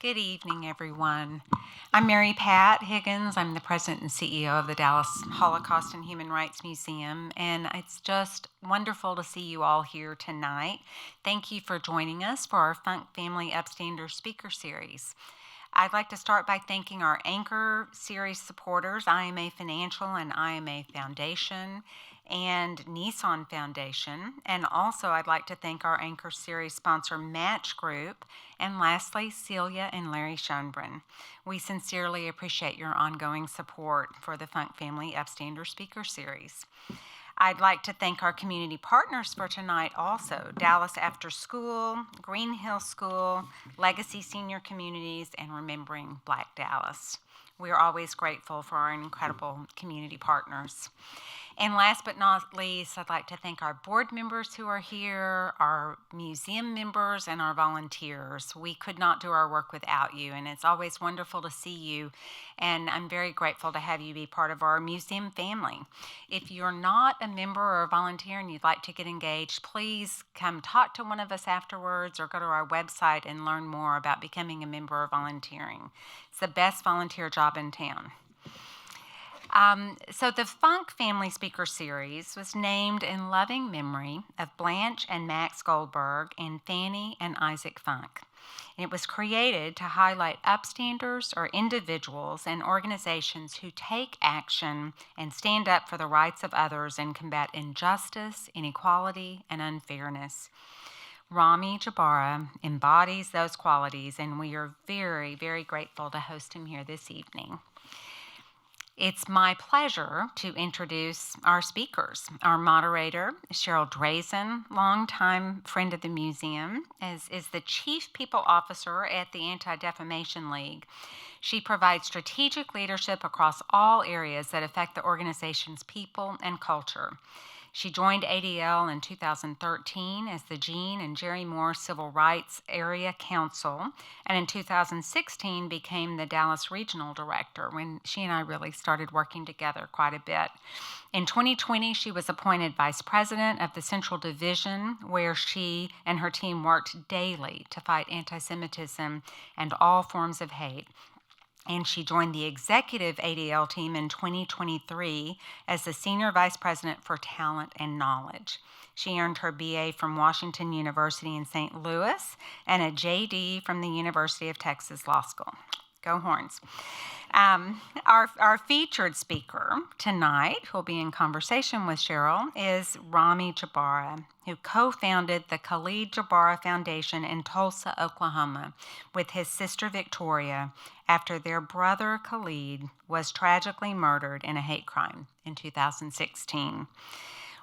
Good evening, everyone. I'm Mary Pat Higgins. I'm the president and CEO of the Dallas Holocaust and Human Rights Museum, and it's just wonderful to see you all here tonight. Thank you for joining us for our Funk Family Upstander speaker series. I'd like to start by thanking our Anchor Series supporters, IMA Financial and IMA Foundation, and Nissan Foundation. And also I'd like to thank our Anchor Series sponsor, Match Group, and lastly, Celia and Larry Schoenbrunn. We sincerely appreciate your ongoing support for the Funk Family Upstander Speaker Series. I'd like to thank our community partners for tonight also, Dallas After School, Green Hill School, Legacy Senior Communities, and Remembering Black Dallas. We are always grateful for our incredible community partners. And last but not least, I'd like to thank our board members who are here, our museum members, and our volunteers. We could not do our work without you, and it's always wonderful to see you, and I'm very grateful to have you be part of our museum family. If you're not a member or a volunteer and you'd like to get engaged, please come talk to one of us afterwards or go to our website and learn more about becoming a member or volunteering. It's the best volunteer job in town. So the Funk Family Speaker Series was named in loving memory of Blanche and Max Goldberg and Fanny and Isaac Funk. And it was created to highlight upstanders or individuals and organizations who take action and stand up for the rights of others and combat injustice, inequality, and unfairness. Rami Jabara embodies those qualities, and we are very, very grateful to host him here this evening. It's my pleasure to introduce our speakers. Our moderator, Cheryl Drazen, longtime friend of the museum, is the Chief People Officer at the Anti-Defamation League. She provides strategic leadership across all areas that affect the organization's people and culture. She joined ADL in 2013 as the Jean and Jerry Moore Civil Rights Area Council, and in 2016 became the Dallas Regional Director when she and I really started working together quite a bit. In 2020, she was appointed Vice President of the Central Division, where she and her team worked daily to fight anti-Semitism and all forms of hate. And she joined the executive ADL team in 2023 as the Senior Vice President for Talent and Knowledge. She earned her BA from Washington University in St. Louis and a JD from the University of Texas Law School. Go Horns. Our featured speaker tonight, who will be in conversation with Cheryl, is Rami Jabara, who co-founded the Khalid Jabara Foundation in Tulsa, Oklahoma, with his sister Victoria after their brother Khalid was tragically murdered in a hate crime in 2016.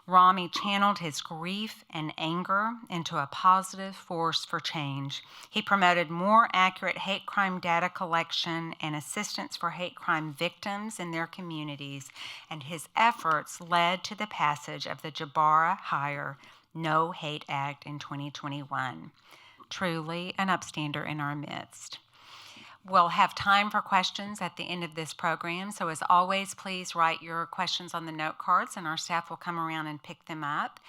Rami channeled his grief and anger into a positive force for change. He promoted more accurate hate crime data collection and assistance for hate crime victims in their communities, and his efforts led to the passage of the Jabara-Heyer No Hate Act in 2021. Truly an upstander in our midst. We'll have time for questions at the end of this program, so as always, please write your questions on the note cards and our staff will come around and pick them up.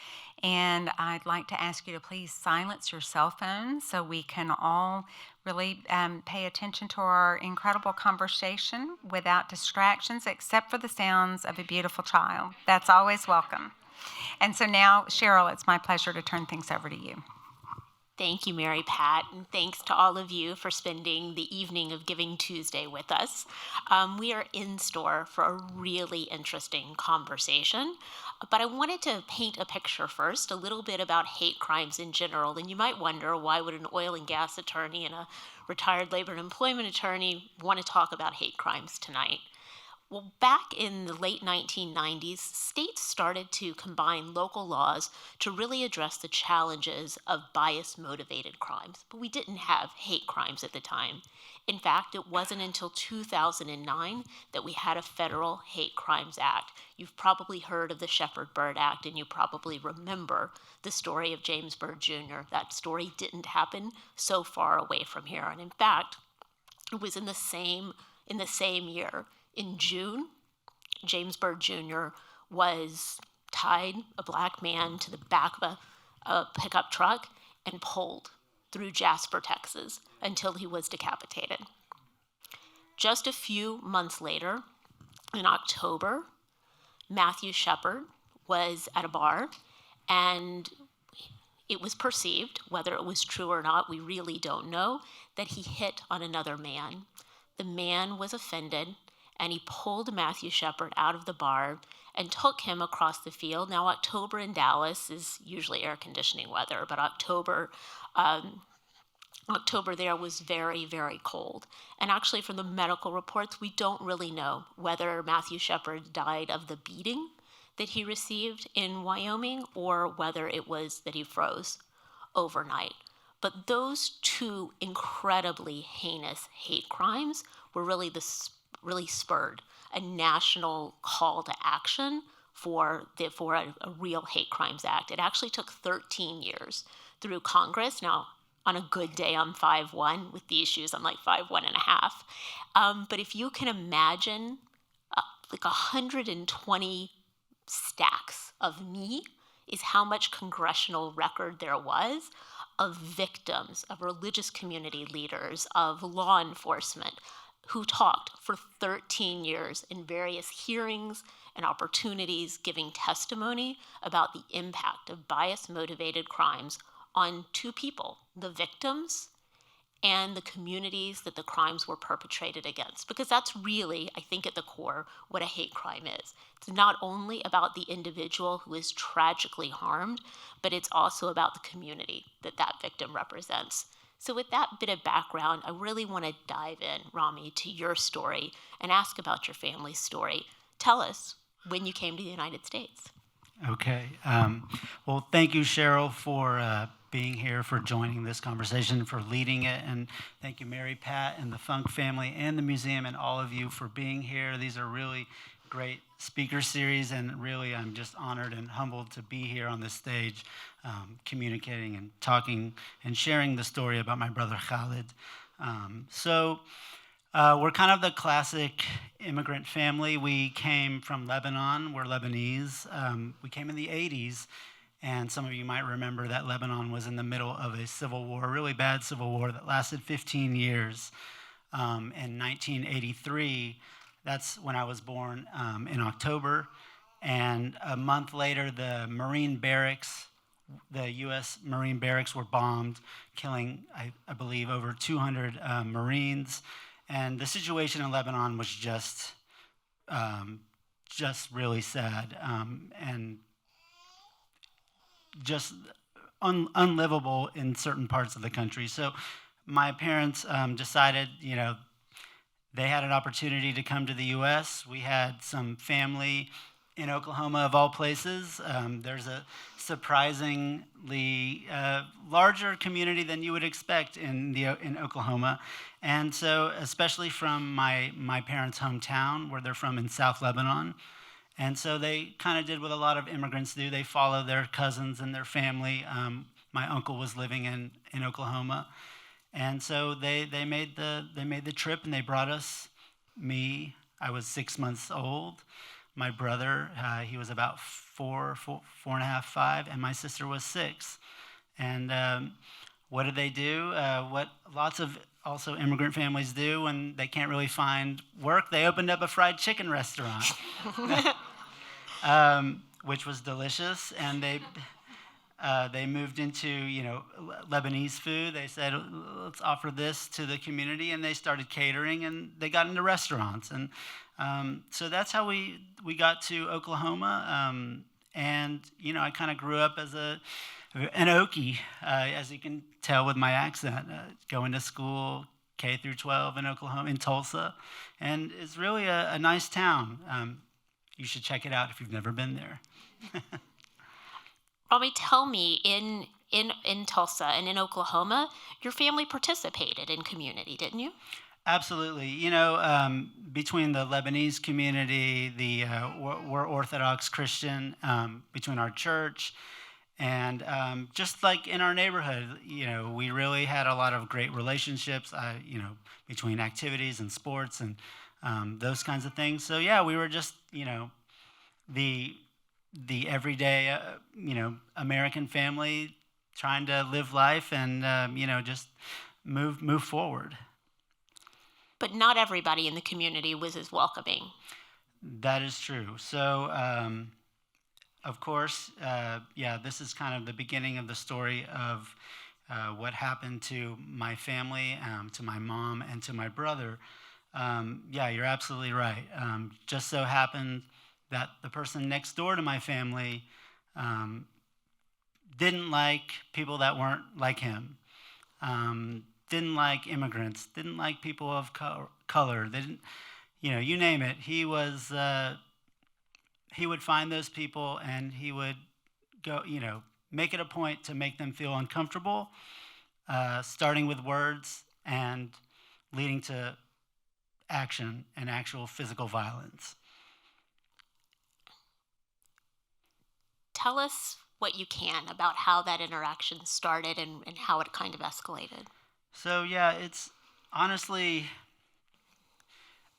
And I'd like to ask you to please silence your cell phones so we can all really pay attention to our incredible conversation without distractions, except for the sounds of a beautiful child. That's always welcome. And so now, Cheryl, it's my pleasure to turn things over to you. Thank you, Mary Pat, and thanks to all of you for spending the evening of Giving Tuesday with us. We are in store for a really interesting conversation, but I wanted to paint a picture first, a little bit about hate crimes in general, and you might wonder, why would an oil and gas attorney and a retired labor and employment attorney want to talk about hate crimes tonight? Well, back in the late 1990s, states started to combine local laws to really address the challenges of bias-motivated crimes, but we didn't have hate crimes at the time. In fact, it wasn't until 2009 that we had a federal Hate Crimes Act. You've probably heard of the Shepard-Byrd Act, and you probably remember the story of James Byrd Jr. That story didn't happen so far away from here, and in fact, it was in the same year. In June, James Byrd Jr. was tied, a black man, to the back of a pickup truck and pulled through Jasper, Texas, until he was decapitated. Just a few months later, in October, Matthew Shepard was at a bar, and it was perceived, whether it was true or not, we really don't know, that he hit on another man. The man was offended, and he pulled Matthew Shepard out of the bar and took him across the field. Now, October in Dallas is usually air conditioning weather, but October there was very, very cold. And actually, from the medical reports, we don't really know whether Matthew Shepard died of the beating that he received in Wyoming or whether it was that he froze overnight. But those two incredibly heinous hate crimes were really spurred a national call to action for a real hate crimes act. It actually took 13 years through Congress. Now, on a good day, I'm 5'1". With these shoes, I'm like 5'1.5". But if you can imagine like 120 stacks of me is how much congressional record there was of victims, of religious community leaders, of law enforcement who talked for 13 years in various hearings and opportunities giving testimony about the impact of bias-motivated crimes on two people, the victims and the communities that the crimes were perpetrated against. Because that's really, I think, at the core, what a hate crime is. It's not only about the individual who is tragically harmed, but it's also about the community that that victim represents. So with that bit of background, I really want to dive in, Rami, to your story and ask about your family's story. Tell us when you came to the United States. Okay. Well, thank you, Cheryl, for being here, for joining this conversation, for leading it. And thank you, Mary Pat and the Funk family and the museum and all of you for being here. These are really great speaker series, and really I'm just honored and humbled to be here on this stage, communicating and talking and sharing the story about my brother Khalid. We're kind of the classic immigrant family. We came from Lebanon. We're Lebanese. We came in the 80s, and some of you might remember that Lebanon was in the middle of a civil war, a really bad civil war that lasted 15 years. In 1983, that's when I was born, in October, and a month later, the Marine barracks, the U.S. Marine barracks were bombed, killing, I believe, over 200 Marines. And the situation in Lebanon was just really sad, and just unlivable in certain parts of the country. So my parents decided, they had an opportunity to come to the U.S. We had some family in Oklahoma, of all places. There's a surprisingly larger community than you would expect in Oklahoma. And so, especially from my parents' hometown, where they're from in South Lebanon. And so they kind of did what a lot of immigrants do. They follow their cousins and their family. My uncle was living in Oklahoma. And so they made the trip, and they brought us, me, I was 6 months old. My brother, he was about four and a half, 5, and my sister was 6. And what did they do? What lots of also immigrant families do when they can't really find work? They opened up a fried chicken restaurant, which was delicious. And they moved into Lebanese food. They said, let's offer this to the community, and they started catering, and they got into restaurants. And so that's how we got to Oklahoma. And I kind of grew up as an Okie, as you can tell with my accent, going to school K through 12 in Oklahoma, in Tulsa, and it's really a nice town. You should check it out if you've never been there. Rami, tell me, in Tulsa and in Oklahoma, your family participated in community, didn't you? Absolutely. Between the Lebanese community, we're Orthodox Christian, between our church, and just like in our neighborhood, we really had a lot of great relationships, between activities and sports and those kinds of things. So yeah, we were just, the everyday, American family trying to live life and just move forward. But not everybody in the community was as welcoming. That is true. So, of course, this is kind of the beginning of the story of what happened to my family, to my mom, and to my brother. You're absolutely right. Just so happened that the person next door to my family didn't like people that weren't like him, didn't like immigrants, didn't like people of color. They didn't, you name it. He would find those people and he would go, make it a point to make them feel uncomfortable, starting with words and leading to action and actual physical violence. Tell us what you can about how that interaction started and how it kind of escalated. So it's honestly,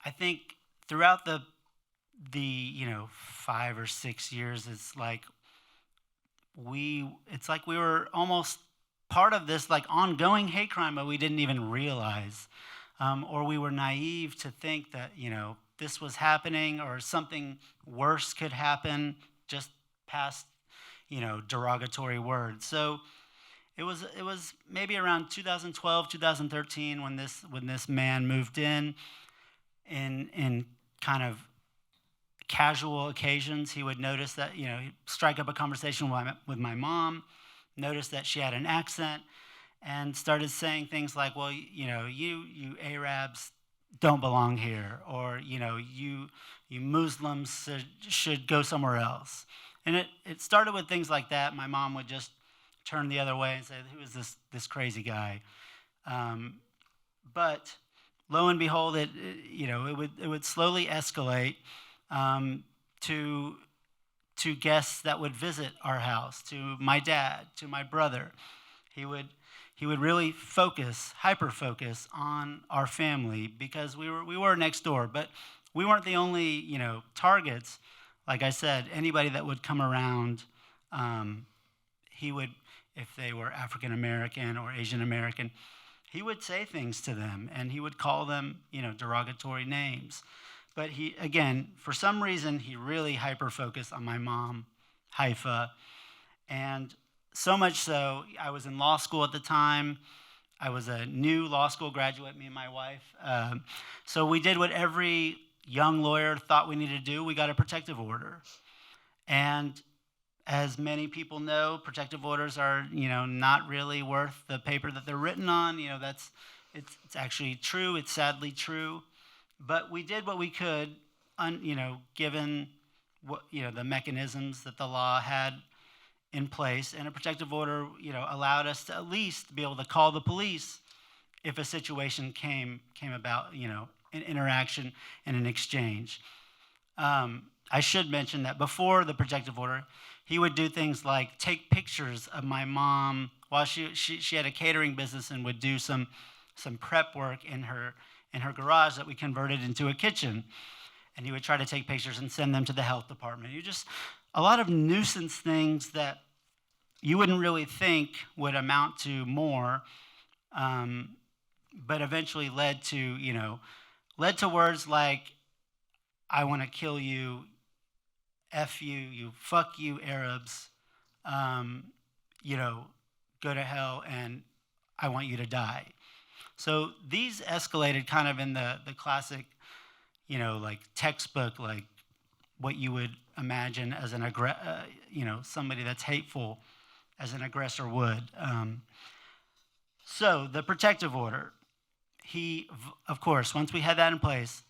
I think throughout the 5 or 6 years, it's like we were almost part of this like ongoing hate crime, but we didn't even realize, or we were naive to think that this was happening or something worse could happen just past derogatory words. So it was maybe around 2012, 2013 when this man moved in kind of casual occasions. He would notice that he'd strike up a conversation with my mom, notice that she had an accent, and started saying things like, well, you Arabs don't belong here, or you Muslims should go somewhere else. And it started with things like that. My mom would just turn the other way and say, who is this crazy guy? But lo and behold, it would slowly escalate to guests that would visit our house, to my dad, to my brother. He would really hyper focus on our family because we were next door, but we weren't the only targets. Like I said, anybody that would come around, he would, if they were African American or Asian American, he would say things to them and he would call them derogatory names. But again, for some reason, he really hyper-focused on my mom, Haifa. And so much so, I was in law school at the time. I was a new law school graduate, me and my wife. So we did what every young lawyer thought we needed to do. We got a protective order. And as many people know, protective orders are, not really worth the paper that they're written on. It's actually true. It's sadly true. But we did what we could, given what the mechanisms that the law had in place, and a protective order, allowed us to at least be able to call the police if a situation came about, an interaction and an exchange. I should mention that before the protective order, he would do things like take pictures of my mom while she had a catering business and would do some prep work in her garage that we converted into a kitchen. And he would try to take pictures and send them to the health department. A lot of nuisance things that you wouldn't really think would amount to more, but eventually led to words like, I want to kill you, F you fuck you Arabs, go to hell, and I want you to die. So these escalated kind of in the classic, like textbook, like what you would imagine as somebody that's hateful as an aggressor would. So the protective order, of course, once we had that in place,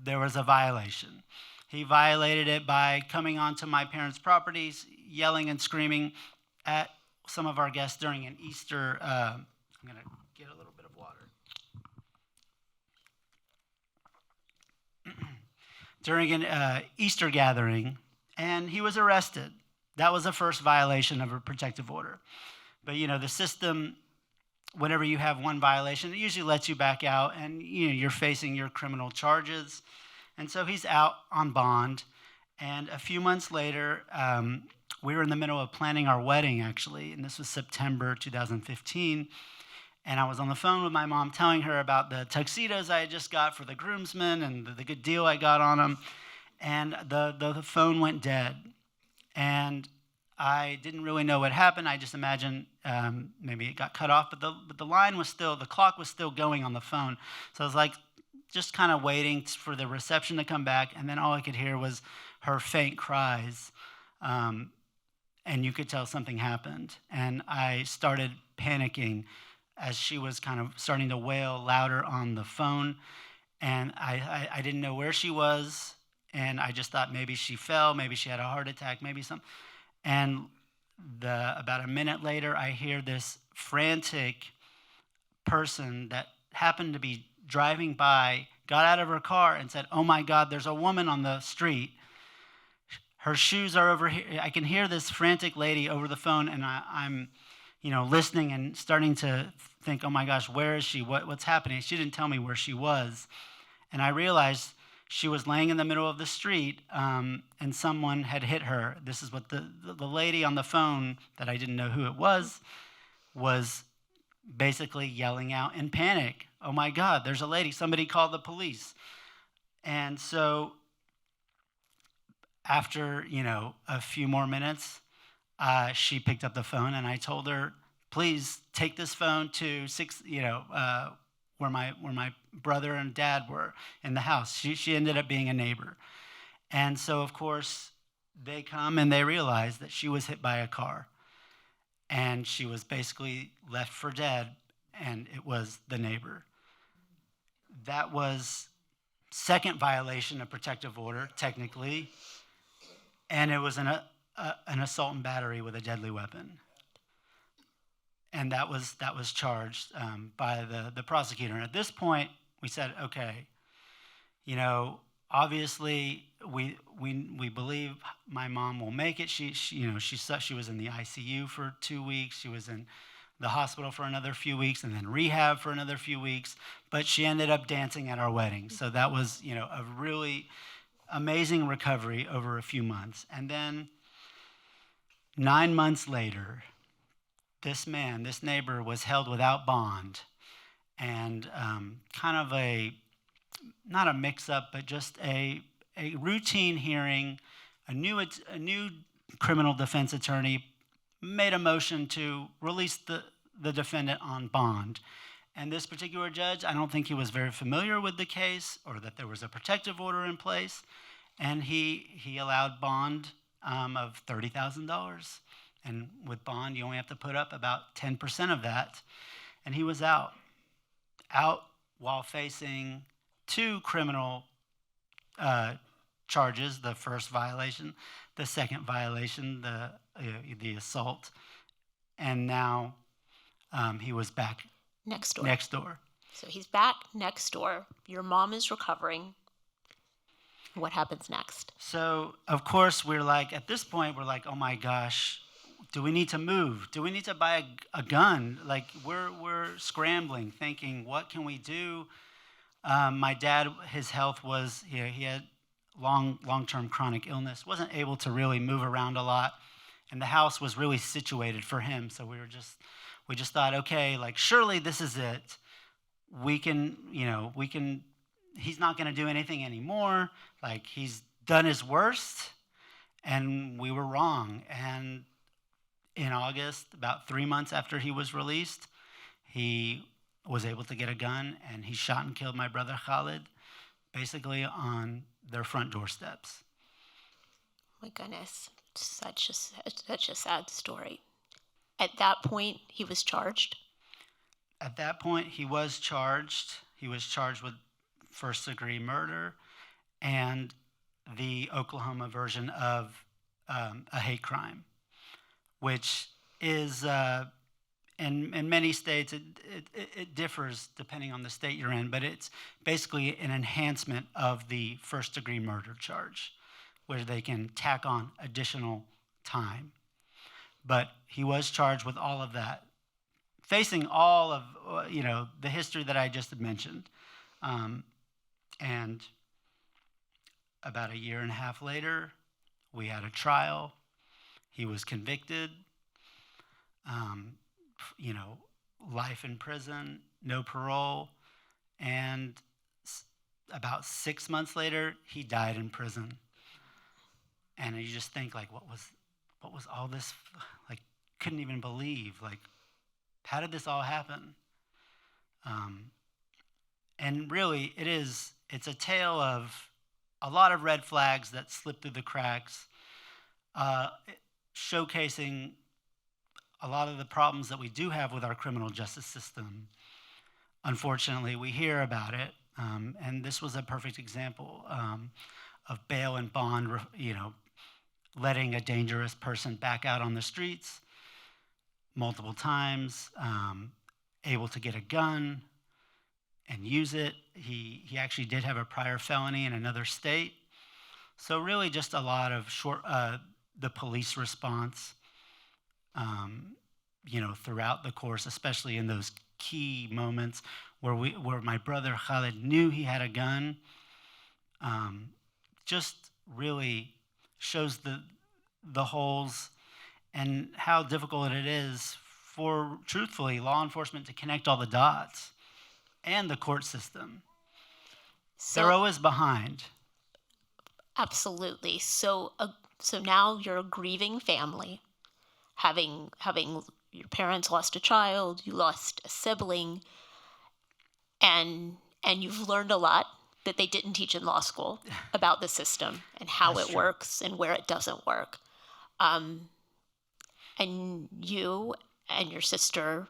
there was a violation. He violated it by coming onto my parents' properties, yelling and screaming at some of our guests during an Easter, I'm going to get a little bit of water. During an Easter gathering, and he was arrested. That was the first violation of a protective order. But the system, whenever you have one violation, it usually lets you back out, and you're facing your criminal charges. And so he's out on bond. And a few months later, we were in the middle of planning our wedding, actually, and this was September 2015. And I was on the phone with my mom telling her about the tuxedos I had just got for the groomsmen and the good deal I got on them. And the phone went dead. And I didn't really know what happened. I just imagined maybe it got cut off, but the line was still, the clock was still going on the phone. So I was like, just kind of waiting for the reception to come back, and then all I could hear was her faint cries, and you could tell something happened. And I started panicking as she was kind of starting to wail louder on the phone, and I didn't know where she was, and I just thought maybe she fell, maybe she had a heart attack, maybe something. And about a minute later, I hear this frantic person that happened to be driving by, got out of her car and said, "Oh my God, there's a woman on the street. Her shoes are over here." I can hear this frantic lady over the phone, and I'm listening and starting to think, oh my gosh, where is she? What's happening? She didn't tell me where she was. And I realized she was laying in the middle of the street, and someone had hit her. This is what the lady on the phone, that I didn't know who it was basically yelling out in panic, "Oh my God, there's a lady, somebody call the police." And so after, a few more minutes, she picked up the phone, and I told her, "Please take this phone to where my brother and dad were in the house." She ended up being a neighbor. And so, of course, they come and they realize that she was hit by a car. And she was basically left for dead, and it was the neighbor. That was second violation of protective order, technically, and it was an assault and battery with a deadly weapon. And that was charged by the prosecutor. And at this point, we said, okay, obviously we believe my mom will make it. She was in the ICU for 2 weeks. She was in the hospital for another few weeks, and then rehab for another few weeks. But she ended up dancing at our wedding. So that was a really amazing recovery over a few months. And then 9 months later, this neighbor, was held without bond, and kind of not a mix-up, but just a routine hearing. A new criminal defense attorney made a motion to release the defendant on bond. And this particular judge, I don't think he was very familiar with the case or that there was a protective order in place, and he allowed bond of $30,000. And with bond, you only have to put up about 10% of that. And he was out while facing 2 criminal charges: the first violation, the second violation, the assault, and now he was back Next door. So he's back next door. Your mom is recovering. What happens next? So, of course, at this point, we're like, oh my gosh, do we need to move? Do we need to buy a gun? Like, we're scrambling, thinking, what can we do? My dad, his health was, he had long-term chronic illness, wasn't able to really move around a lot, and the house was really situated for him. So we just thought, okay, like, surely this is it. We can, he's not going to do anything anymore. Like, he's done his worst, and we were wrong. And in August, about 3 months after he was released, he was able to get a gun, and he shot and killed my brother Khalid, basically on their front doorsteps. My goodness, such a sad story. At that point, he was charged? At that point, he was charged. He was charged with first-degree murder and the Oklahoma version of a hate crime, which is, in many states, it differs depending on the state you're in, but it's basically an enhancement of the first-degree murder charge, where they can tack on additional time. But he was charged with all of that, facing all of the history that I just had mentioned. And about a year and a half later, we had a trial, He was convicted, you know, life in prison, no parole, and about 6 months later, he died in prison. And you just think, like, what was all this? Like, couldn't even believe, like, how did this all happen? And really, it's a tale of a lot of red flags that slip through the cracks, showcasing a lot of the problems that we do have with our criminal justice system. Unfortunately, we hear about it, and this was a perfect example of bail and bond, letting a dangerous person back out on the streets multiple times, able to get a gun and use it. He actually did have a prior felony in another state. So really just a lot of the police response, throughout the course, especially in those key moments where my brother Khalid knew he had a gun, just really shows the holes and how difficult it is for, truthfully, law enforcement to connect all the dots, and the court system. They're always behind. Absolutely. So now you're a grieving family, having your parents lost a child, you lost a sibling, and you've learned a lot that they didn't teach in law school about the system and how it works and where it doesn't work. And you and your sister,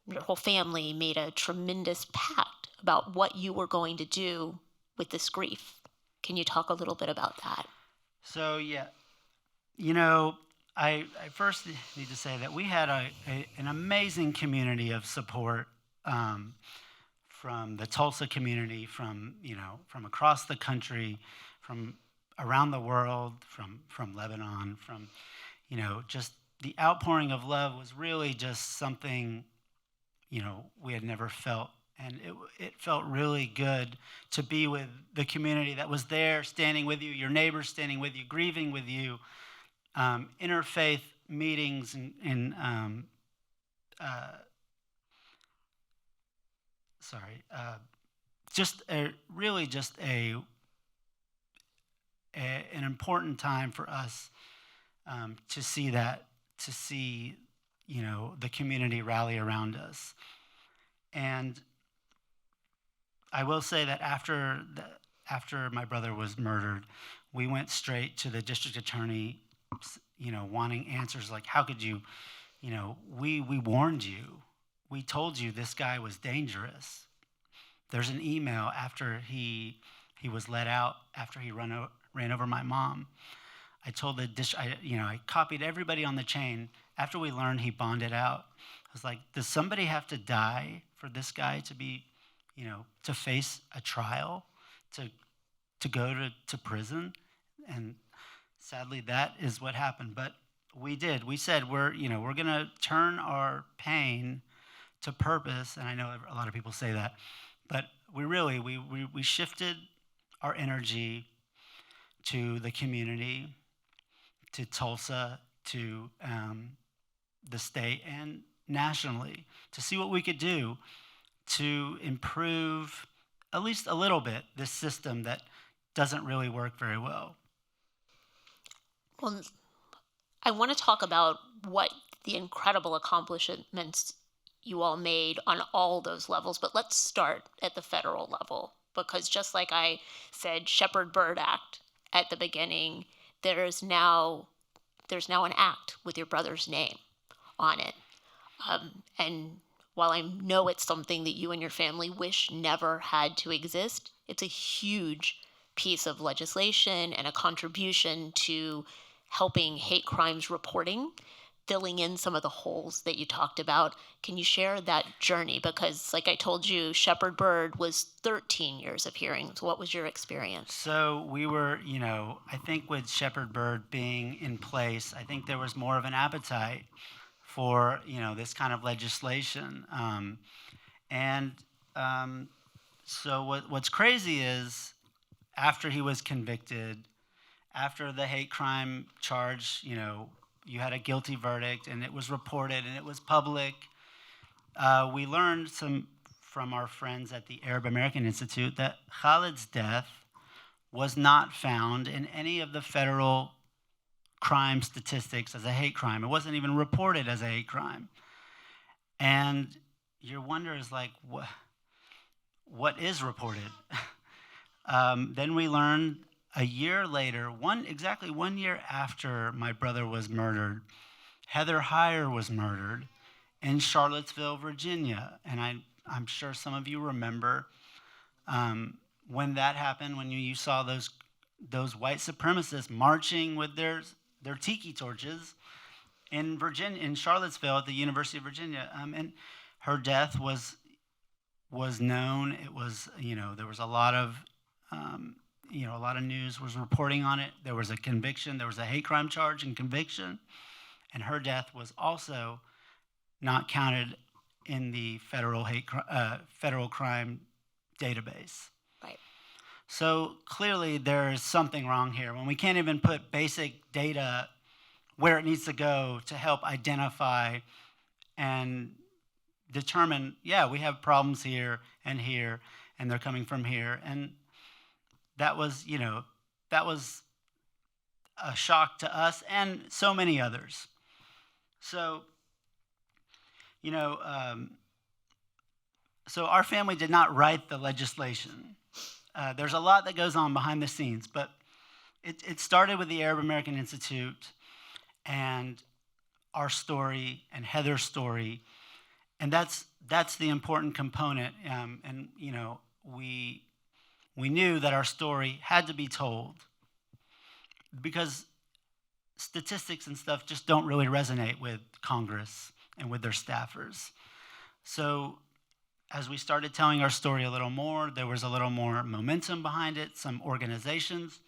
your whole family, made a tremendous pact about what you were going to do with this grief. Can you talk a little bit about that? So, yeah, I first need to say that we had an amazing community of support from the Tulsa community, from across the country, from around the world, from Lebanon, from just the outpouring of love was really just something we had never felt. And it felt really good to be with the community that was there, standing with you, your neighbors standing with you, grieving with you, interfaith meetings, and an important time for us to see the community rally around us. And I will say that after my brother was murdered, we went straight to the district attorney, wanting answers like, how could you, we warned you. We told you this guy was dangerous. There's an email after he was let out, after he ran over my mom. I told I copied everybody on the chain. After we learned he bonded out, I was like, does somebody have to die for this guy to be, to face a trial, to go to prison? And sadly, that is what happened. But we did. We said we're going to turn our pain to purpose. And I know a lot of people say that, but we shifted our energy to the community, to Tulsa, to the state, and nationally, to see what we could do to improve, at least a little bit, this system that doesn't really work very well. Well, I want to talk about what the incredible accomplishments you all made on all those levels, but let's start at the federal level, because just like I said, Shepard-Byrd Act at the beginning, there's now an act with your brother's name on it. And while I know it's something that you and your family wish never had to exist, it's a huge piece of legislation and a contribution to helping hate crimes reporting, filling in some of the holes that you talked about. Can you share that journey? Because like I told you, Shepard-Byrd was 13 years of hearings. What was your experience? So we were, I think with Shepard-Byrd being in place, I think there was more of an appetite for, this kind of legislation. So what's crazy is after he was convicted, after the hate crime charge, you had a guilty verdict, and it was reported, and it was public. We learned from our friends at the Arab American Institute that Khalid's death was not found in any of the federal crime statistics as a hate crime. It wasn't even reported as a hate crime. And your wonder is like, what is reported? Then we learned a year later, exactly 1 year after my brother was murdered, Heather Heyer was murdered in Charlottesville, Virginia. And I'm sure some of you remember when that happened, when you saw those white supremacists marching with their tiki torches in Virginia, in Charlottesville at the University of Virginia. And her death was known. It was, there was a lot of news was reporting on it. There was a conviction. There was a hate crime charge and conviction. And her death was also not counted in the federal crime database. Right. So clearly there is something wrong here when we can't even put basic data where it needs to go to help identify and determine, we have problems here, and they're coming from here. And that was a shock to us and so many others. So, so our family did not write the legislation. There's a lot that goes on behind the scenes, but it started with the Arab American Institute and our story and Heather's story, and that's the important component. And we knew that our story had to be told because statistics and stuff just don't really resonate with Congress and with their staffers. So as we started telling our story a little more, there was a little more momentum behind it. Some organizations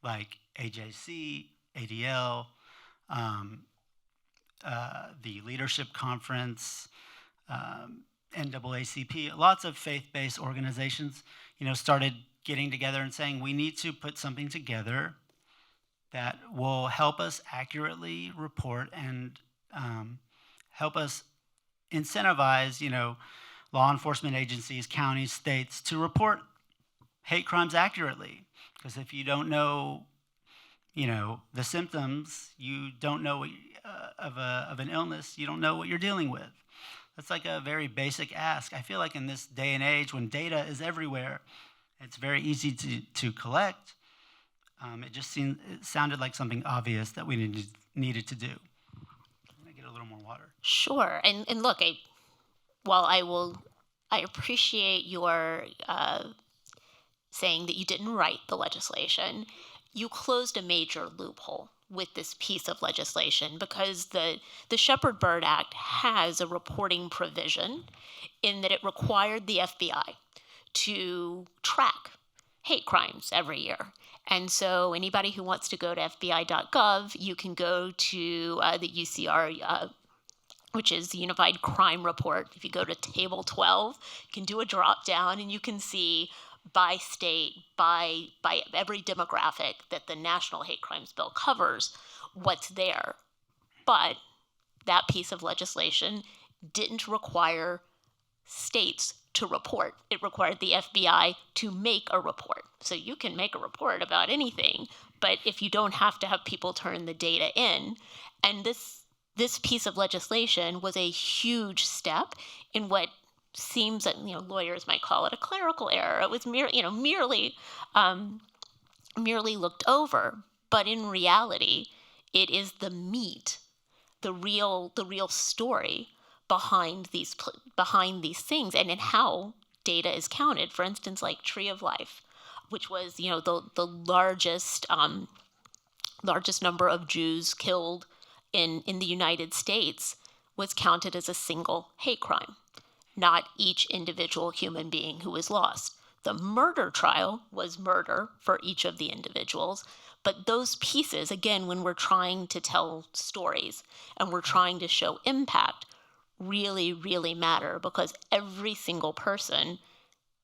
like AJC, ADL, the Leadership Conference, NAACP, lots of faith-based organizations, started getting together and saying, we need to put something together that will help us accurately report and help us incentivize, law enforcement agencies, counties, states to report hate crimes accurately. Because if you don't know, the symptoms, you don't know of an illness, you don't know what you're dealing with. That's like a very basic ask. I feel like in this day and age when data is everywhere, it's very easy to collect. It sounded like something obvious that we needed to do. Can I get a little more water? Sure. And look, I appreciate your saying that you didn't write the legislation. You closed a major loophole with this piece of legislation because the Shepard-Byrd Act has a reporting provision in that it required the FBI to track hate crimes every year. And so anybody who wants to go to FBI.gov, you can go to the UCR, which is the Unified Crime Report. If you go to Table 12, you can do a drop down and you can see by state, by every demographic that the National Hate Crimes Bill covers, what's there. But that piece of legislation didn't require states to report. It required the FBI to make a report. So you can make a report about anything, but if you don't have to have people turn the data in, and this piece of legislation was a huge step in what seems that lawyers might call it a clerical error. It was merely looked over, but in reality, it is the meat, the real story behind these things, and in how data is counted. For instance, like Tree of Life, which was the largest number of Jews killed in the United States, was counted as a single hate crime, not each individual human being who was lost. The murder trial was murder for each of the individuals, but those pieces, again, when we're trying to tell stories and we're trying to show impact, really, really matter because every single person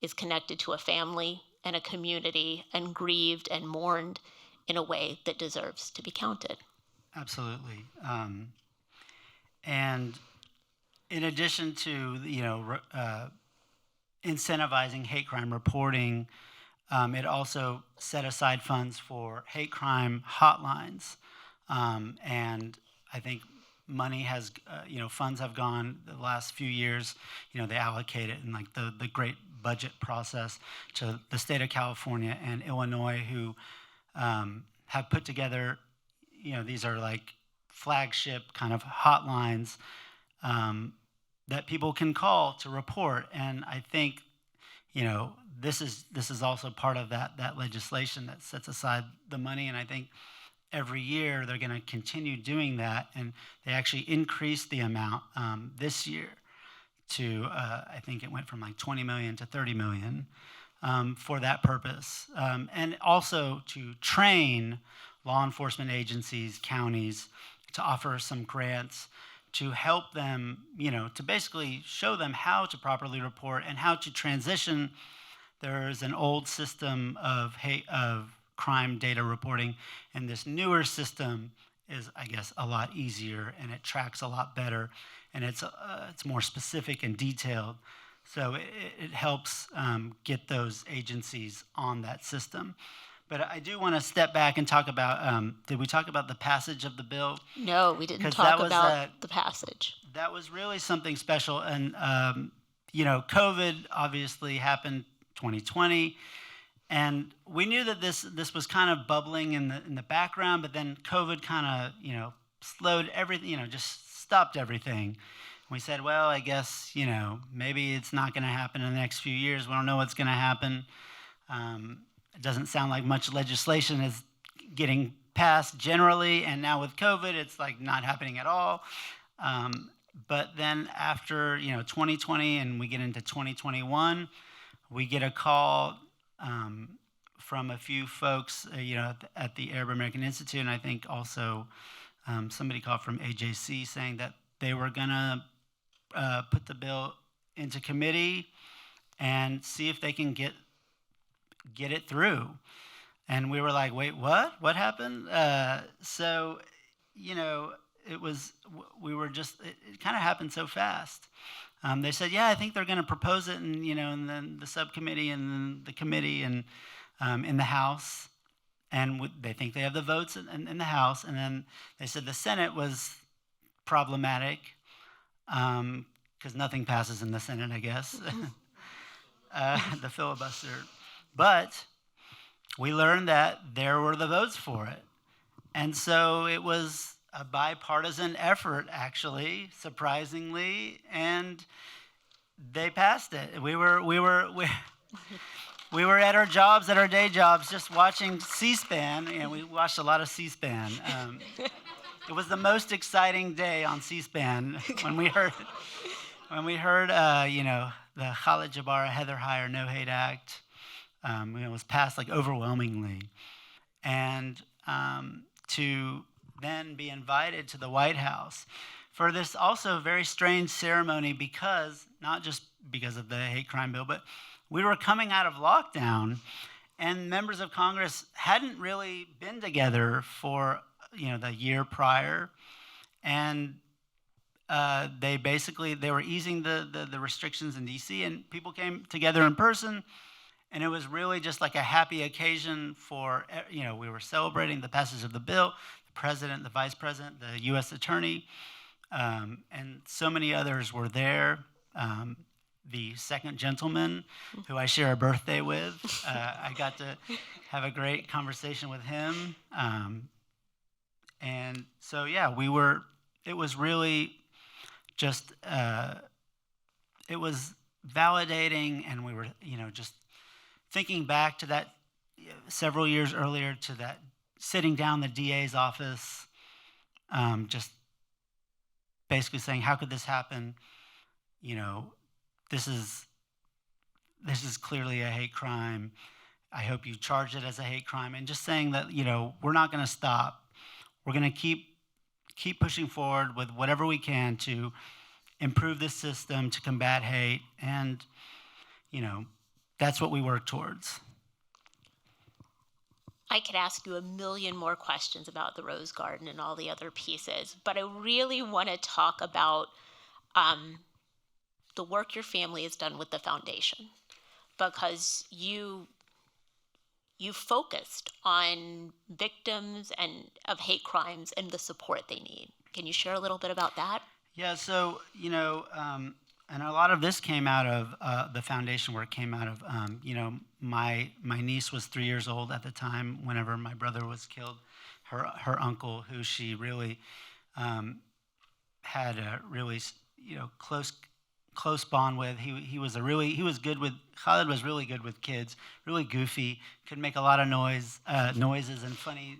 is connected to a family and a community and grieved and mourned in a way that deserves to be counted. Absolutely. And in addition to incentivizing hate crime reporting, it also set aside funds for hate crime hotlines, and I think money has, funds have gone the last few years. They allocate it in like the great budget process to the state of California and Illinois, who have put together, these are like flagship kind of hotlines that people can call to report. And I think, this is also part of that legislation that sets aside the money. And I think every year they're going to continue doing that. And they actually increased the amount this year to, I think it went from like 20 million to 30 million for that purpose. And also to train law enforcement agencies, counties, to offer some grants to help them, to basically show them how to properly report and how to transition. There's an old system of crime data reporting, and this newer system is, I guess, a lot easier, and it tracks a lot better, and it's more specific and detailed. So it helps get those agencies on that system. But I do want to step back and talk about, did we talk about the passage of the bill? No, we didn't talk about the passage. That was really something special. And, COVID obviously happened 2020. And we knew that this was kind of bubbling in the background, but then COVID kind of, slowed everything, just stopped everything. We said, well, I guess, maybe it's not going to happen in the next few years. We don't know what's going to happen. It doesn't sound like much legislation is getting passed generally, and now with COVID, it's like not happening at all. But then after 2020 and we get into 2021, we get a call from a few folks, at the Arab American Institute, and I think also somebody called from AJC saying that they were gonna put the bill into committee and see if they can get it through. And we were like, wait, what? What happened? So, it was, it kind of happened so fast. They said, yeah, I think they're going to propose it, and and then the subcommittee and then the committee and in the House, and they think they have the votes in the House, and then they said the Senate was problematic because nothing passes in the Senate, I guess, the filibuster. But we learned that there were the votes for it, and so it was a bipartisan effort, actually, surprisingly, and they passed it. We were at our jobs, at our day jobs, just watching C-SPAN, and we watched a lot of C-SPAN. It was the most exciting day on C-SPAN when we heard, the Khalid Jabara No Hate Act. It was passed like overwhelmingly, and to then be invited to the White House for this also very strange ceremony, because not just because of the hate crime bill, but we were coming out of lockdown, and members of Congress hadn't really been together for the year prior, and they were easing the restrictions in DC, and people came together in person, and it was really just like a happy occasion for, we were celebrating the passage of the bill. President, the vice president, the U.S. attorney, and so many others were there. The second gentleman, who I share a birthday with, I got to have a great conversation with him. And so, yeah, it was really just, it was validating, and we were, just thinking back to that several years earlier, to that sitting down the DA's office, just basically saying, how could this happen? This is clearly a hate crime. I hope you charge it as a hate crime. And just saying that, we're not going to stop. We're going to keep pushing forward with whatever we can to improve this system, to combat hate. And, that's what we work towards. I could ask you a million more questions about the Rose Garden and all the other pieces, but I really want to talk about the work your family has done with the foundation, because you focused on victims and of hate crimes and the support they need. Can you share a little bit about that? Yeah, so, and a lot of this came out of the foundation work came out of, my niece was 3 years old at the time whenever my brother was killed. Her uncle, who she really had a really, close bond with. He was good with, Khalid was really good with kids, really goofy, could make a lot of noises and funny,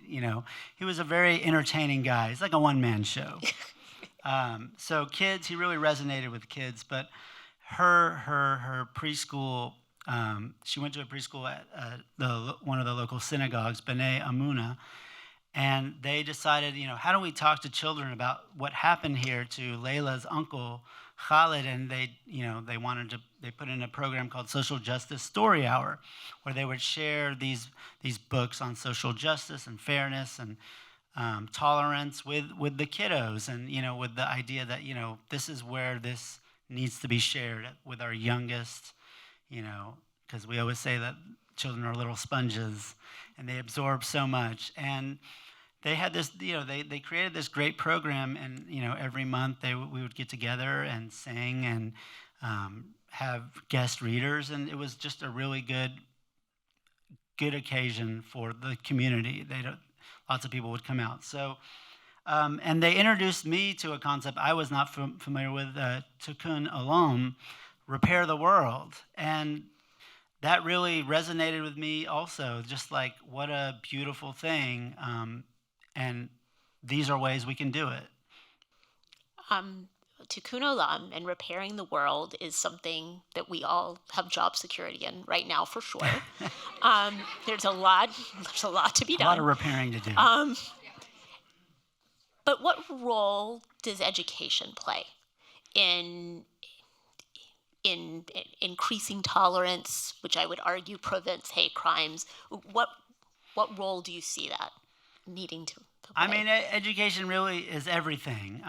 He was a very entertaining guy. He's like a one-man show. So kids, he really resonated with kids, but her preschool, she went to a preschool at one of the local synagogues, B'nai Amuna, and they decided, how do we talk to children about what happened here to Layla's uncle, Khalid, and they put in a program called Social Justice Story Hour, where they would share these books on social justice and fairness and tolerance with the kiddos, and with the idea that this is where this needs to be shared with our youngest, because we always say that children are little sponges and they absorb so much. And they had this, they created this great program, and every month we would get together and sing and have guest readers, and it was just a really good occasion for the community. Lots of people would come out. So, and they introduced me to a concept I was not familiar with, Tikkun Olam, repair the world. And that really resonated with me also, just like what a beautiful thing. And these are ways we can do it. Tikkun Olam and repairing the world is something that we all have job security in right now, for sure. There's a lot to be done. A lot of repairing to do. But what role does education play in increasing tolerance, which I would argue prevents hate crimes? What role do you see that needing to play? I mean, education really is everything,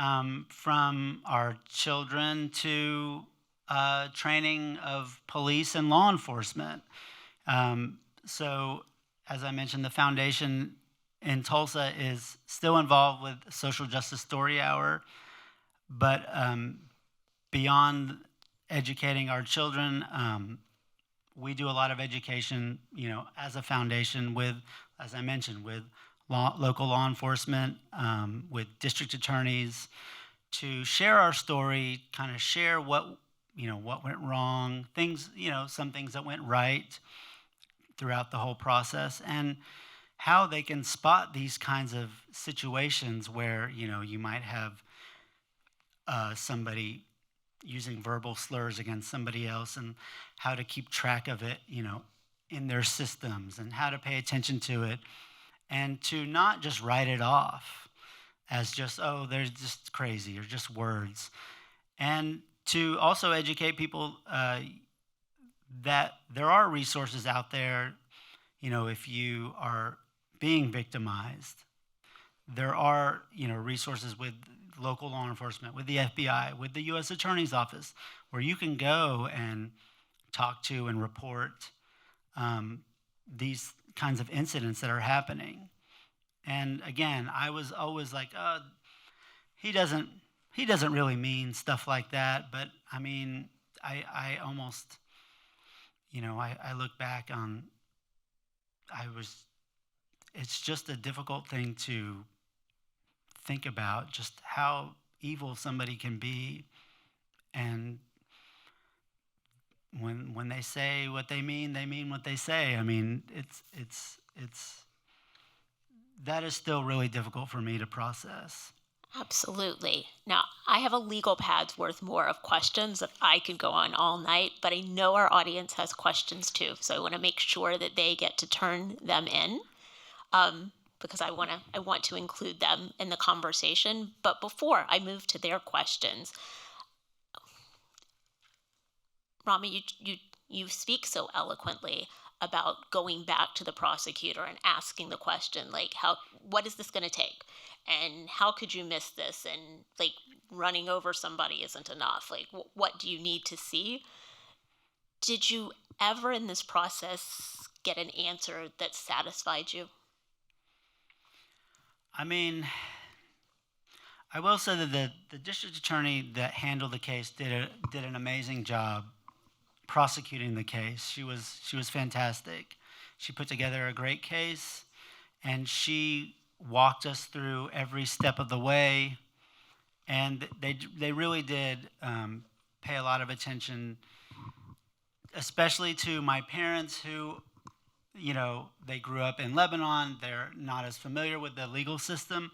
from our children to training of police and law enforcement. So, as I mentioned, the foundation in Tulsa is still involved with Social Justice Story Hour, but beyond educating our children, we do a lot of education, as a foundation with, as I mentioned, with local law enforcement, with district attorneys, to share our story, kind of share what went wrong, things, some things that went right throughout the whole process, and how they can spot these kinds of situations where, you might have somebody using verbal slurs against somebody else, and how to keep track of it, in their systems, and how to pay attention to it, and to not just write it off as just, oh, they're just crazy or just words. And to also educate people that there are resources out there, if you are being victimized. There are, resources with local law enforcement, with the FBI, with the U.S. Attorney's Office, where you can go and talk to and report these kinds of incidents that are happening. And again, I was always like, he doesn't really mean stuff like that. But I mean, I almost, I look back on, it's just a difficult thing to think about, just how evil somebody can be. And when they say what they mean what they say. I mean, it's that is still really difficult for me to process. Absolutely. Now, I have a legal pad's worth more of questions that I could go on all night, but I know our audience has questions too, so I want to make sure that they get to turn them in, because I want to include them in the conversation. But before I move to their questions, Rami, you speak so eloquently about going back to the prosecutor and asking the question, like, what is this going to take? And how could you miss this? And like, running over somebody isn't enough. Like, what do you need to see? Did you ever in this process get an answer that satisfied you? I mean, I will say that the district attorney that handled the case did an amazing job prosecuting the case. She was fantastic. She put together a great case, and she walked us through every step of the way. And they really did pay a lot of attention, especially to my parents who, they grew up in Lebanon. They're not as familiar with the legal system.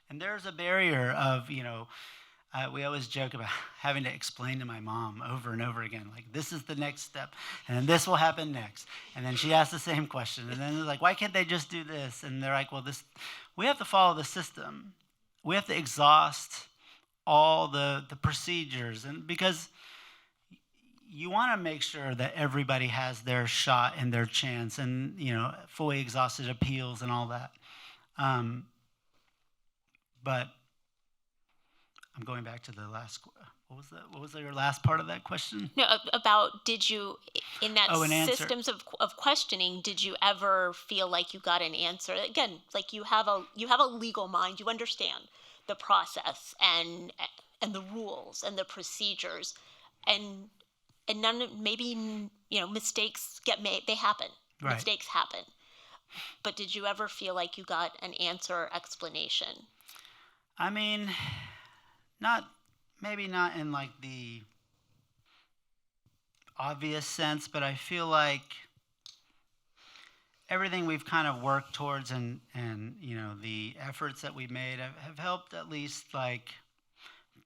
And there's a barrier of, we always joke about having to explain to my mom over and over again, like, this is the next step, and then this will happen next. And then she asks the same question. And then they're like, why can't they just do this? And they're like, well, we have to follow the system. We have to exhaust all the procedures. And because you want to make sure that everybody has their shot and their chance and, fully exhausted appeals and all that. But I'm going back to the last. What was your last part of that question? No, about did you in that an answer. systems of questioning? Did you ever feel like you got an answer? Again, like you have a legal mind. You understand the process and the rules and the procedures, and maybe mistakes get made. They happen. Right. Mistakes happen. But did you ever feel like you got an answer or explanation? I mean, maybe not in like the obvious sense, but I feel like everything we've kind of worked towards and the efforts that we've made have helped at least like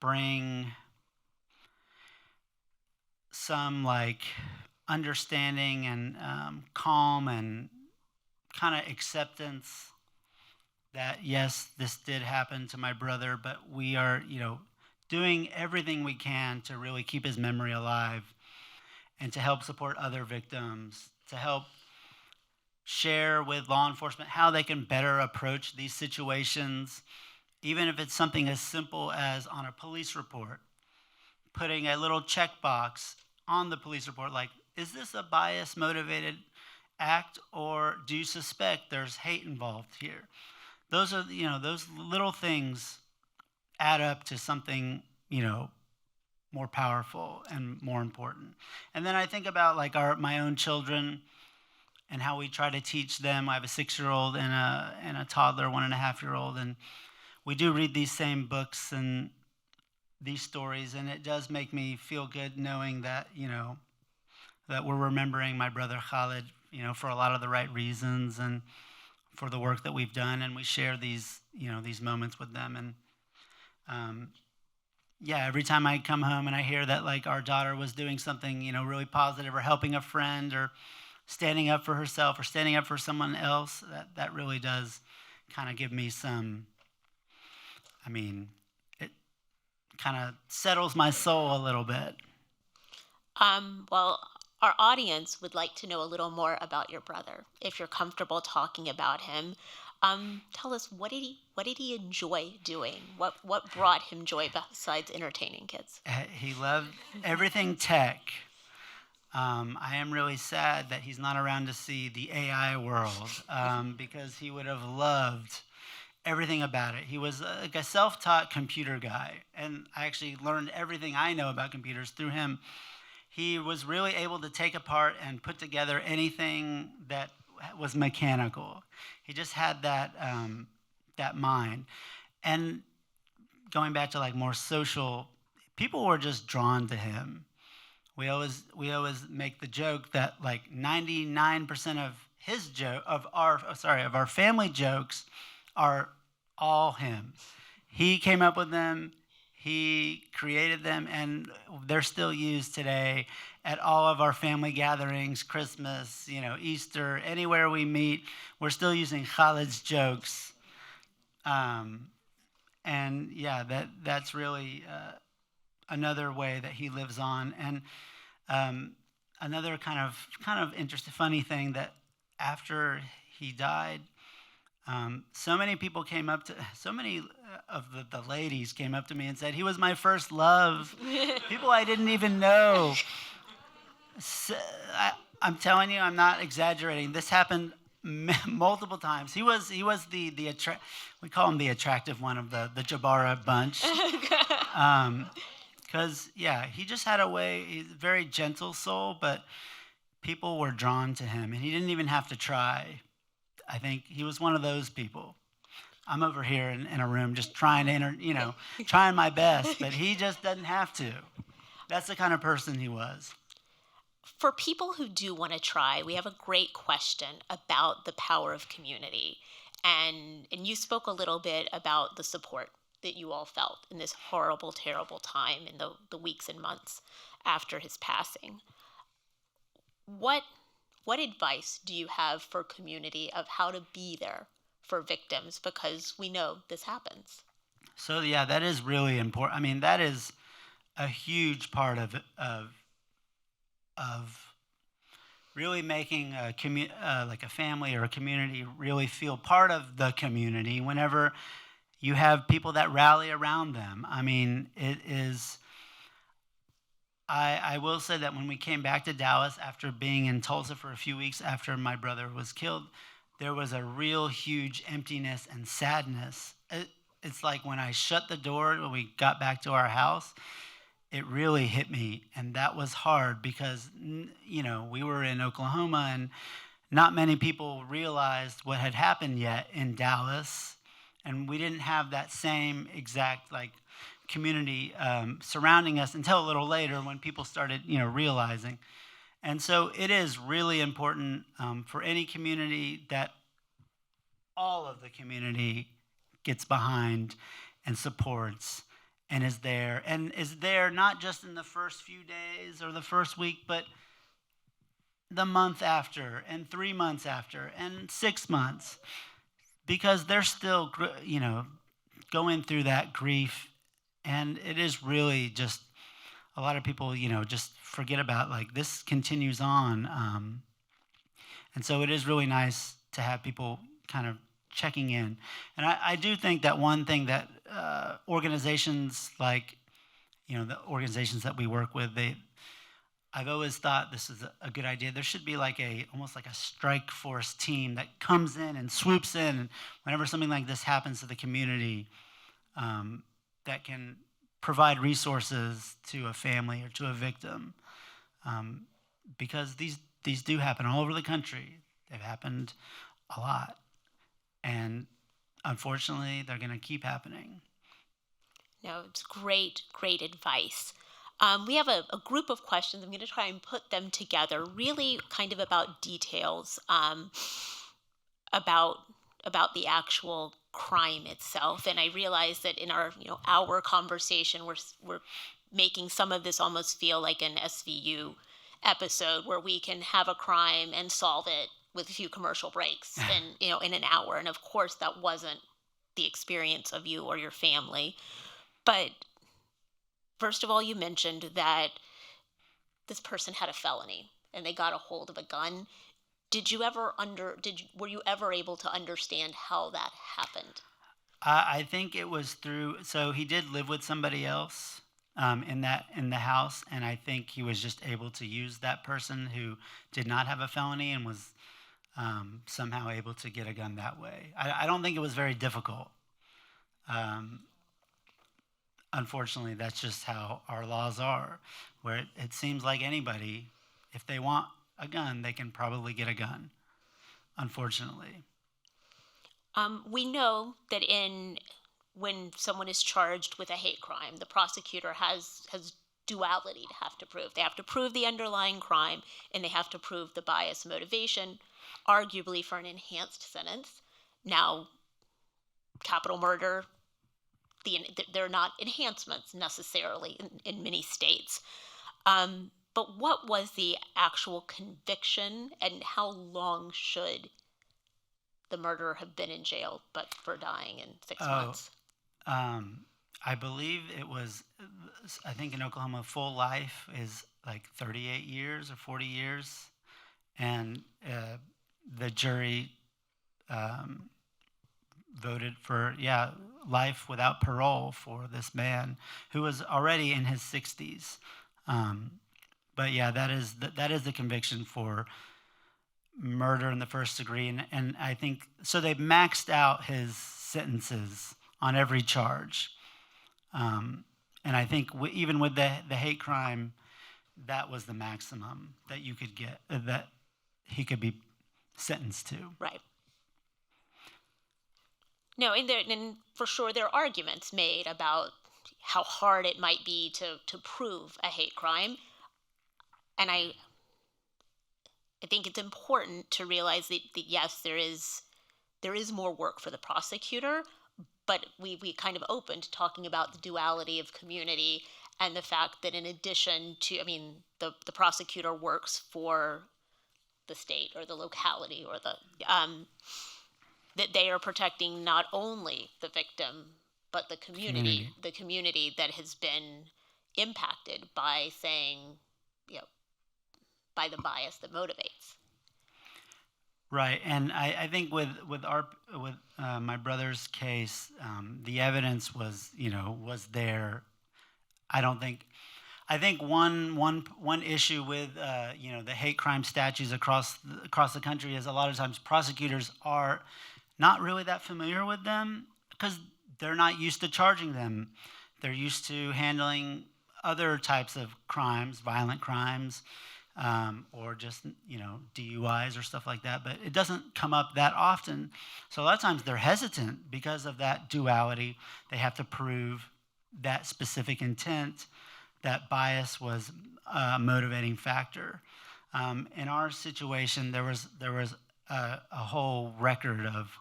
bring some like understanding and calm and kind of acceptance that yes, this did happen to my brother, but we are, doing everything we can to really keep his memory alive and to help support other victims, to help share with law enforcement how they can better approach these situations, even if it's something as simple as on a police report, putting a little checkbox on the police report, like, is this a bias-motivated act, or do you suspect there's hate involved here? Those are, those little things add up to something, more powerful and more important. And then I think about like my own children and how we try to teach them. I have a 6-year-old and a toddler, 1.5-year-old, and we do read these same books and these stories, and it does make me feel good knowing that, that we're remembering my brother Khalid, for a lot of the right reasons and for the work that we've done, and we share these, these moments with them. And every time I come home and I hear that like our daughter was doing something, really positive or helping a friend or standing up for herself or standing up for someone else, that really does kind of give me some, it kind of settles my soul a little bit. Well, our audience would like to know a little more about your brother. If you're comfortable talking about him, tell us, what did he enjoy doing? What brought him joy besides entertaining kids? He loved everything tech. I am really sad that he's not around to see the AI world because he would have loved everything about it. He was like a self-taught computer guy, and I actually learned everything I know about computers through him. He was really able to take apart and put together anything that was mechanical. He just had that mind. And going back to like more social, people were just drawn to him. We always make the joke that like 99% of our family jokes are all him. He came up with them. He created them, and they're still used today at all of our family gatherings, Christmas, Easter, anywhere we meet. We're still using Khalid's jokes. And that's really another way that he lives on. And another kind of interesting, funny thing that after he died, so many people came up to, so many of the ladies came up to me and said he was my first love. People I didn't even know. So, I'm telling you, I'm not exaggerating. This happened multiple times. He was we call him the attractive one of the Jabara bunch. Because yeah, he just had a way. He's a very gentle soul, but people were drawn to him, and he didn't even have to try. I think he was one of those people. I'm over here in a room just trying to, trying my best, but he just doesn't have to. That's the kind of person he was. For people who do want to try, we have a great question about the power of community. And you spoke a little bit about the support that you all felt in this horrible, terrible time in the weeks and months after his passing. What advice do you have for community of how to be there for victims? Because we know this happens. So yeah, that is really important. I mean, that is a huge part of really making like a family or a community really feel part of the community whenever you have people that rally around them. I mean, it is. I will say that when we came back to Dallas after being in Tulsa for a few weeks after my brother was killed, there was a real huge emptiness and sadness. It's like when I shut the door when we got back to our house, it really hit me, and that was hard because we were in Oklahoma and not many people realized what had happened yet in Dallas, and we didn't have that same exact community surrounding us until a little later when people started realizing. And so it is really important for any community that all of the community gets behind and supports and is there not just in the first few days or the first week, but the month after and 3 months after and 6 months, because they're still going through that grief. And it is really just a lot of people just forget about this continues on. And so it is really nice to have people kind of checking in. And I do think that one thing that organizations the organizations that we work with, I've always thought this is a good idea. There should be almost like a strike force team that comes in and swoops in and whenever something like this happens to the community, that can provide resources to a family or to a victim, because these do happen all over the country. They've happened a lot, and unfortunately, they're going to keep happening. No, it's great advice. We have a group of questions. I'm going to try and put them together, really kind of about details about the actual crime itself. And I realize that in our conversation, we're making some of this almost feel like an SVU episode where we can have a crime and solve it with a few commercial breaks and in an hour. And of course, that wasn't the experience of you or your family. But first of all, you mentioned that this person had a felony and they got a hold of a gun. Were you ever able to understand how that happened? I think it was so he did live with somebody else in the house, and I think he was just able to use that person who did not have a felony and was somehow able to get a gun that way. I don't think it was very difficult. Unfortunately, that's just how our laws are, where it seems like anybody, if they want a gun, they can probably get a gun, unfortunately. We know that when someone is charged with a hate crime, the prosecutor has duality to have to prove. They have to prove the underlying crime, and they have to prove the bias motivation, arguably for an enhanced sentence. Now, capital murder, they're not enhancements necessarily in many states. But what was the actual conviction, and how long should the murderer have been in jail but for dying in 6 months? I believe it was, I think in Oklahoma, full life is like 38 years or 40 years. And the jury um, voted for, yeah, life without parole for this man who was already in his 60s. But yeah, that is the conviction for murder in the first degree. And I think, so they maxed out his sentences on every charge. And I think even with the hate crime, that was the maximum that you could get, that he could be sentenced to. Right. No, and for sure there are arguments made about how hard it might be to prove a hate crime. And I think it's important to realize that yes, there is more work for the prosecutor, but we kind of opened talking about the duality of community and the fact that in addition to, I mean, the prosecutor works for the state or the locality or that they are protecting not only the victim, but the community. The community that has been impacted by saying, by the bias that motivates. Right, and I think with my brother's case, the evidence was there. I think one issue with the hate crime statutes across the country is a lot of times prosecutors are not really that familiar with them because they're not used to charging them. They're used to handling other types of crimes, violent crimes, or just DUIs or stuff like that. But it doesn't come up that often. So a lot of times they're hesitant because of that duality. They have to prove that specific intent, that bias was a motivating factor. In our situation, there was a whole record of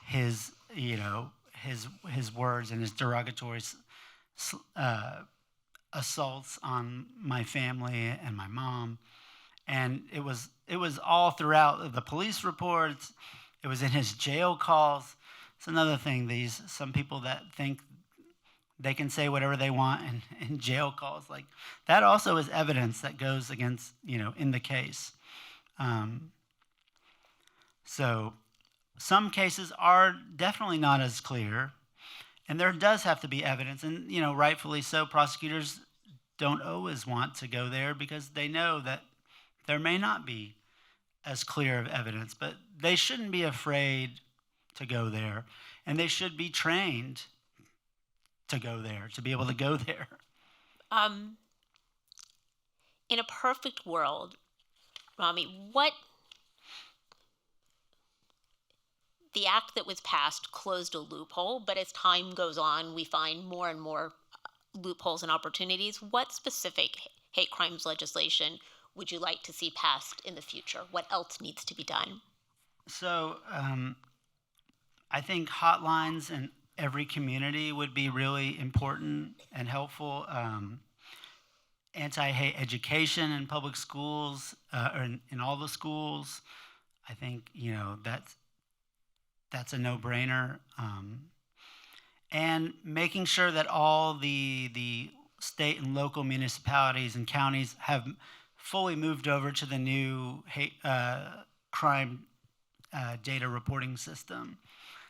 his words and his derogatory assaults on my family and my mom, and it was all throughout the police reports. It was in his jail calls. It's another thing. Some people that think they can say whatever they want in jail calls, like that also is evidence that goes against in the case. So some cases are definitely not as clear, and there does have to be evidence, and rightfully so. Prosecutors don't always want to go there because they know that there may not be as clear of evidence, but they shouldn't be afraid to go there, and they should be trained to go there, to be able to go there. In a perfect world, Rami, the act that was passed closed a loophole, but as time goes on, we find more and more loopholes and opportunities. What specific hate crimes legislation would you like to see passed in the future? What else needs to be done? So I think hotlines in every community would be really important and helpful. Anti-hate education in public schools, or in all the schools. I think that's a no-brainer. And making sure that all the state and local municipalities and counties have fully moved over to the new hate crime data reporting system.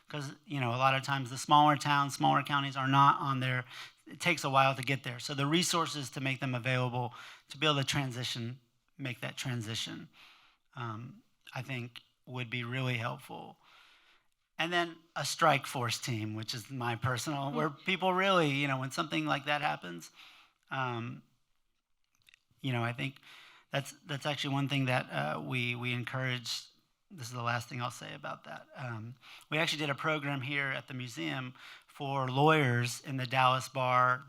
Because a lot of times the smaller towns, smaller counties are not on there. It takes a while to get there. So the resources to make them available to be able to make that transition, I think would be really helpful. And then a strike force team, which is my personal, where people really, when something like that happens, I think that's actually one thing that we encourage. This is the last thing I'll say about that. We actually did a program here at the museum for lawyers in the Dallas bar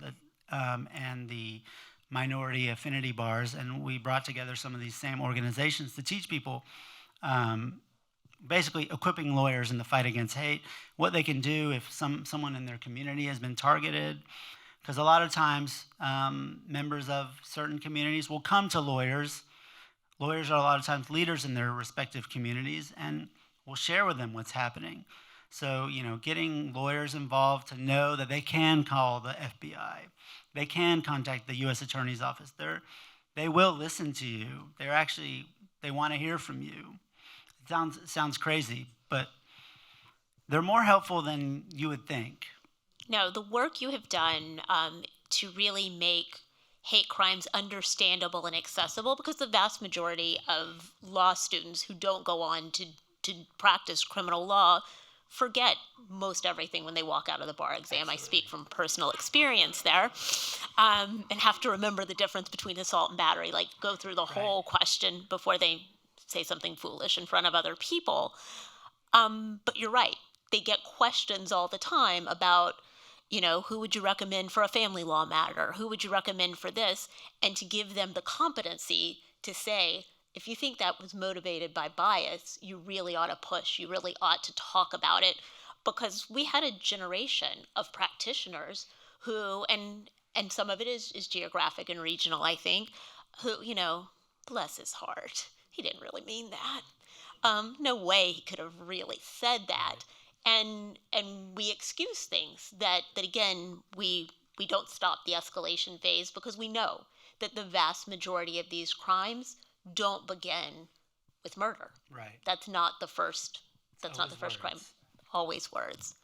and the minority affinity bars, and we brought together some of these same organizations to teach people, basically equipping lawyers in the fight against hate, what they can do if someone in their community has been targeted. Because a lot of times, members of certain communities will come to lawyers. Lawyers are a lot of times leaders in their respective communities and will share with them what's happening. So, getting lawyers involved to know that they can call the FBI, they can contact the U.S. Attorney's Office. They will listen to you. They want to hear from you. It sounds crazy, but they're more helpful than you would think. No, the work you have done to really make hate crimes understandable and accessible, because the vast majority of law students who don't go on to practice criminal law forget most everything when they walk out of the bar exam. Absolutely. I speak from personal experience there, and have to remember the difference between assault and battery, like go through the whole question before they say something foolish in front of other people. But you're right. They get questions all the time about, who would you recommend for a family law matter? Who would you recommend for this? And to give them the competency to say, if you think that was motivated by bias, you really ought to push. You really ought to talk about it. Because we had a generation of practitioners who, and some of it is geographic and regional, I think, who, bless his heart. He didn't really mean that. No way he could have really said that. And we excuse things that again, we don't stop the escalation phase, because we know that the vast majority of these crimes don't begin with murder. Right. That's not the first crime. Always words.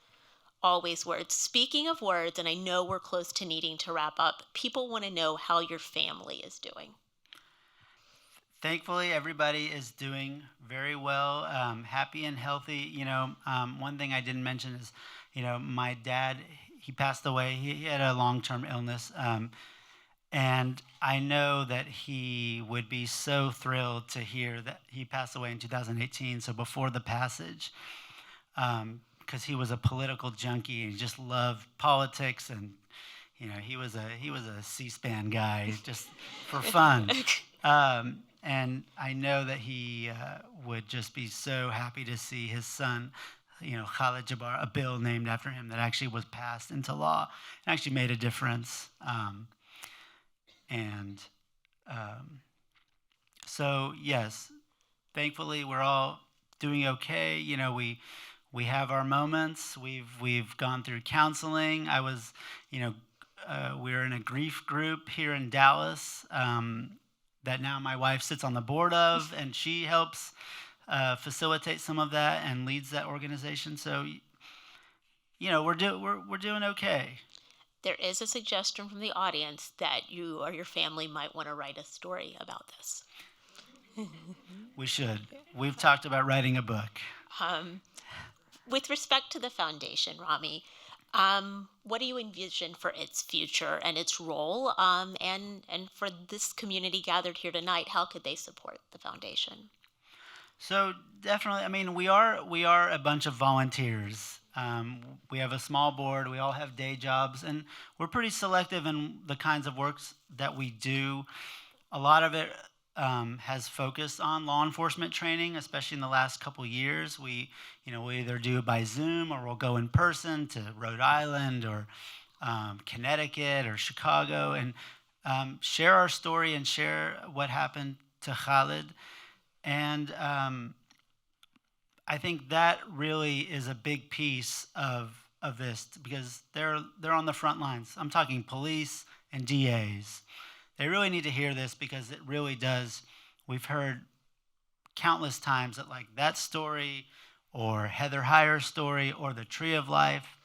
Always words. Speaking of words, and I know we're close to needing to wrap up, people want to know how your family is doing. Thankfully, everybody is doing very well, happy and healthy. One thing I didn't mention is, my dad, he passed away. He had a long-term illness. And I know that he would be so thrilled to hear that he passed away in 2018, so before the passage, because he was a political junkie and he just loved politics, and he was a C-SPAN guy just for fun. And I know that he would just be so happy to see his son, Khalid Jabara, a bill named after him that actually was passed into law and actually made a difference. So yes, thankfully we're all doing okay. We have our moments. We've gone through counseling. I was, we're in a grief group here in Dallas that now my wife sits on the board of, and she helps facilitate some of that and leads that organization. So, we're doing okay. There is a suggestion from the audience that you or your family might want to write a story about this. We should. We've talked about writing a book. With respect to the foundation, Rami, what do you envision for its future and its role? And for this community gathered here tonight, how could they support the foundation? So definitely, we are a bunch of volunteers. We have a small board. We all have day jobs, and we're pretty selective in the kinds of works that we do. A lot of it has focused on law enforcement training, especially in the last couple years. We either do it by Zoom, or we'll go in person to Rhode Island or Connecticut or Chicago and share our story and share what happened to Khalid. And I think that really is a big piece of this, because they're on the front lines. I'm talking police and DAs. They really need to hear this, because it really does. We've heard countless times that that story, or Heather Heyer's story, or the Tree of Life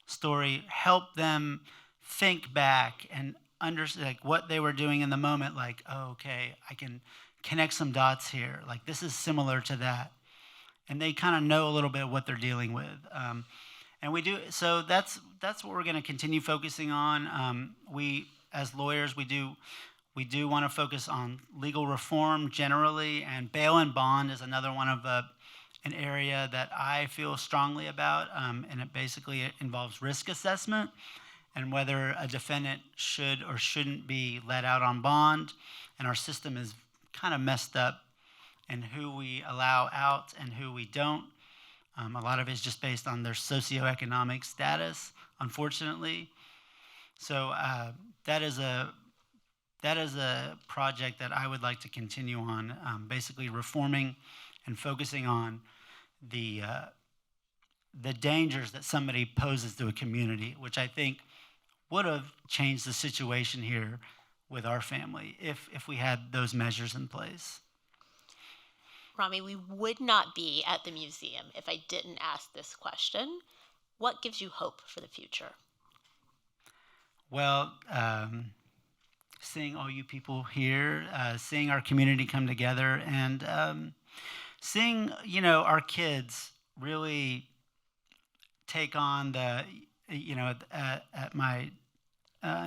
story help them think back and understand what they were doing in the moment. Oh, okay, I can connect some dots here. This is similar to that. And they kind of know a little bit of what they're dealing with. And we do, so that's what we're going to continue focusing on. We, as lawyers, we do want to focus on legal reform generally, and bail and bond is another one of an area that I feel strongly about, and it involves risk assessment and whether a defendant should or shouldn't be let out on bond. And our system is kind of messed up, and who we allow out and who we don't. A lot of it is just based on their socioeconomic status, unfortunately. So that is a project that I would like to continue on, basically reforming and focusing on the the dangers that somebody poses to a community, which I think would have changed the situation here with our family if we had those measures in place. Rami, we would not be at the museum if I didn't ask this question. What gives you hope for the future? Well, seeing all you people here, seeing our community come together, and seeing our kids really take on at my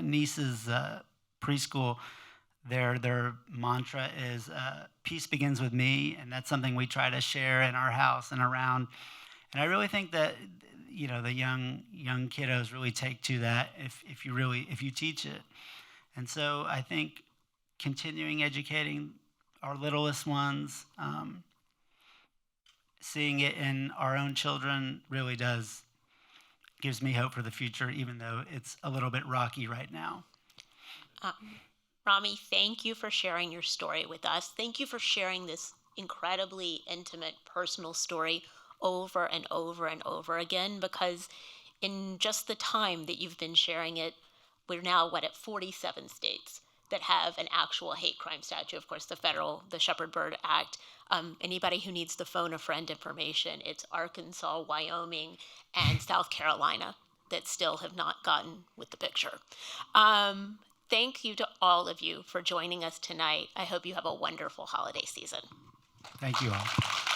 niece's preschool, their mantra is peace begins with me, and that's something we try to share in our house and around. And I really think that the young kiddos really take to that if you teach it. And so I think continuing educating our littlest ones, seeing it in our own children really gives me hope for the future, even though it's a little bit rocky right now. Rami, thank you for sharing your story with us. Thank you for sharing this incredibly intimate, personal story over and over and over again, because in just the time that you've been sharing it, we're now, at 47 states that have an actual hate crime statute. Of course, the Shepherd-Bird Act. Anybody who needs the phone a friend information, it's Arkansas, Wyoming, and South Carolina that still have not gotten with the picture. Thank you to all of you for joining us tonight. I hope you have a wonderful holiday season. Thank you all.